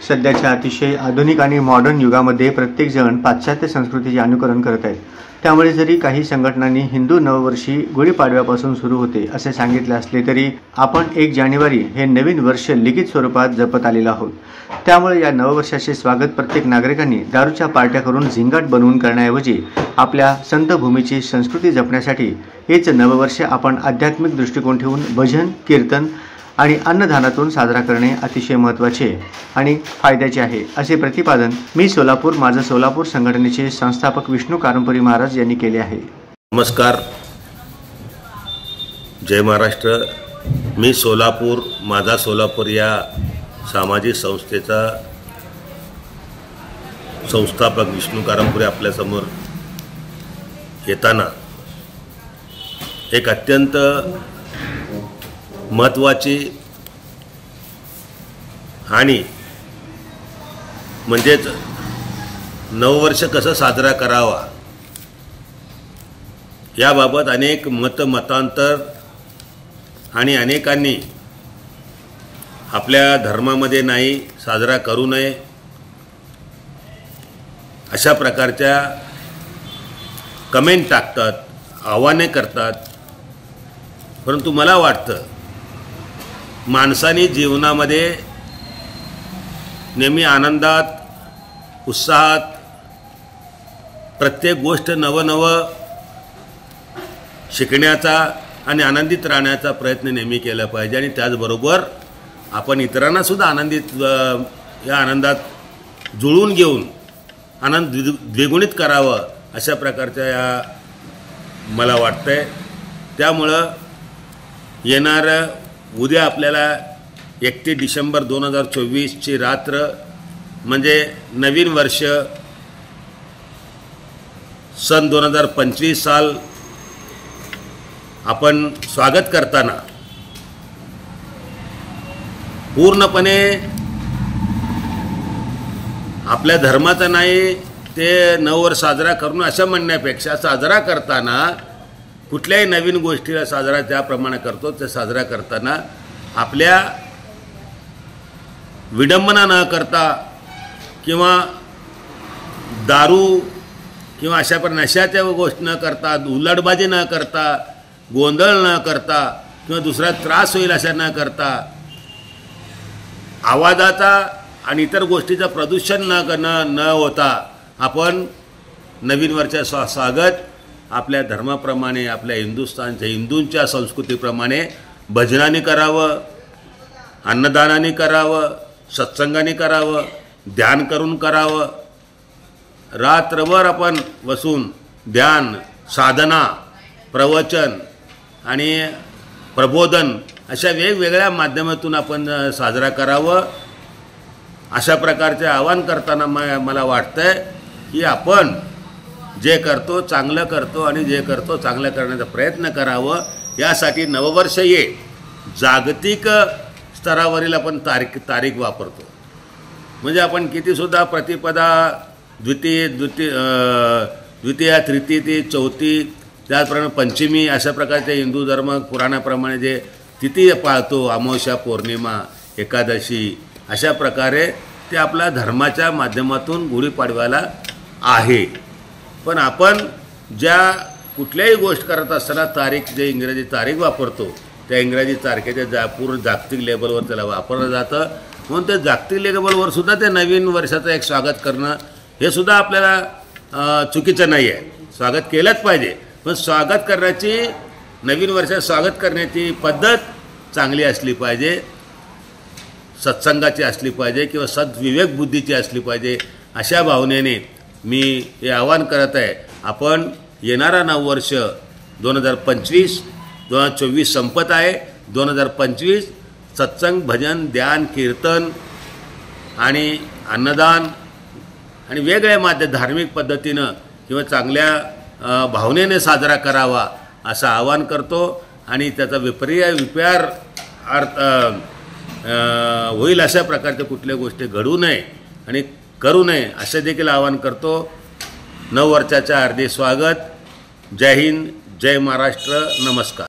सध्याच्या अतिशय आधुनिक आणि मॉडर्न युगामध्ये प्रत्येक जण पाश्चात्य संस्कृतीचे अनुकरण करत आहे। त्यामुळे जरी काही संघटनांनी हिंदू नववर्षी गुढीपाडव्यापासून सुरू होते असे सांगितले असले तरी आपण 1 जानेवारी हे नवीन वर्ष लिखित स्वरूपात जपत आलेलो आहोत। त्यामुळे या नववर्षाचे स्वागत प्रत्येक नागरिकांनी दारूच्या पार्ट्या करून झिंगाट बनवून करण्याऐवजी आपल्या संत भूमीची संस्कृती जपण्यासाठी हेच नववर्ष आपण आध्यात्मिक दृष्टिकोन ठेवून भजन, कीर्तन आणि अन्नदानातून साजरा करणे अतिशय महत्त्वाचे आणि फायद्याचे आहे असे प्रतिपादन मी सोलापूर माझा सोलापूर संघटनेचे संस्थापक विष्णू कारंपुरी महाराज यांनी केले आहे। नमस्कार, जय महाराष्ट्र। मी सोलापूर माझा सोलापूर या सामाजिक संस्थेचा संस्थापक विष्णू कारंपुरी आपल्यासमोर येताना एक अत्यंत महत्त्वाची आणि म्हणजेच नववर्ष कसं साजरा करावा याबाबत अनेक मतांतर आणि अनेकांनी आपल्या धर्मामध्ये नाही साजरा करू नये अशा प्रकारच्या कमेंट टाकतात, आव्हाने करतात। परंतु मला वाटतं माणसाने जीवनामध्ये नेहमी आनंदात, उत्साहात प्रत्येक गोष्ट नवं शिकण्याचा आणि आनंदित राहण्याचा प्रयत्न नेहमी केला पाहिजे आणि त्याचबरोबर आपण इतरांना सुद्धा या आनंदात जुळवून घेऊन आनंद द्विगुणित करावं अशा प्रकारच्या या मला वाटतंय। त्यामुळं येणारं उद्या आपल्याला 31 डिसेंबर 2024ची रात्र म्हणजे नवीन वर्ष सन 2025 साल आपण स्वागत करताना पूर्णपणे आपल्या धर्माचा नाही ते नववर्ष साजरा करून अशा म्हणण्यापेक्षा साजरा करताना कुठल्याही नवीन गोष्टीला साजरा त्याप्रमाणे करतो ते साजरा करताना आपल्या विडंबना न करता किंवा दारू किंवा अशा नशाच्या गोष्टी न करता, उल्हाडबाजी न करता, गोंधळ न करता किंवा दुसरा त्रास होईल अशा न करता, आवाजाचा आणि इतर गोष्टीचं प्रदूषण न होता आपण नवीन वर्षाचं स्वागत आपल्या धर्माप्रमाणे, आपल्या हिंदूंच्या संस्कृतीप्रमाणे भजनाने करावं, अन्नदानाने करावं, सत्संगाने करावं, ध्यान करून करावं। रात्रभर आपण बसून ध्यान, साधना, प्रवचन आणि प्रबोधन अशा वेगवेगळ्या माध्यमातून आपण साजरा करावं अशा प्रकारचे आवाहन करताना मला वाटतंय की आपण जे करतो चांगलं करतो आणि जे करतो चांगलं करण्याचा प्रयत्न करावं। यासाठी नववर्ष हे जागतिक स्तरावरील आपण तारीख वापरतो। म्हणजे आपण कितीसुद्धा प्रतिपदा, द्वितीया, तृतीया, चौथी, त्याचप्रमाणे पंचमी अशा प्रकारचे हिंदू धर्म पुराणाप्रमाणे जे तिथी पाळतो, अमावस्या, पौर्णिमा, एकादशी अशा प्रकारे ते आपल्या धर्माच्या माध्यमातून गुढीपाडव्याला आहे। पण आपण ज्या कुठल्याही गोष्ट करत असताना तारीख जे इंग्रजी तारीख वापरतो त्या इंग्रजी तारखेच्या पूर्ण जागतिक लेवलवर त्याला वापरलं जातं। म्हणून ते जागतिक लेवलवर सुद्धा ते नवीन वर्षाचं एक स्वागत करणं हे सुद्धा आपल्याला चुकीचं नाही आहे। स्वागत केलंच पाहिजे, पण स्वागत करण्याची, नवीन वर्षात स्वागत करण्याची पद्धत चांगली असली पाहिजे, सत्संगाची असली पाहिजे किंवा सद्विवेक बुद्धीची असली पाहिजे। अशा भावनेने मी हे आवाहन करत आहे। आपण येणारा नववर्ष 2024 संपत आहे। 2025 सत्संग, भजन, ध्यान, कीर्तन आणि अन्नदान आणि वेगळ्या धार्मिक पद्धतीनं किंवा चांगल्या भावनेने साजरा करावा असं आवाहन करतो आणि त्याचा विपर्यास अर्थ होईल अशा प्रकारच्या कुठल्या गोष्टी घडू नये आणि करू नये असे देखील आवाहन करतो। नववर्षाच्या हार्दिक स्वागत। जय हिंद, जय महाराष्ट्र, नमस्कार।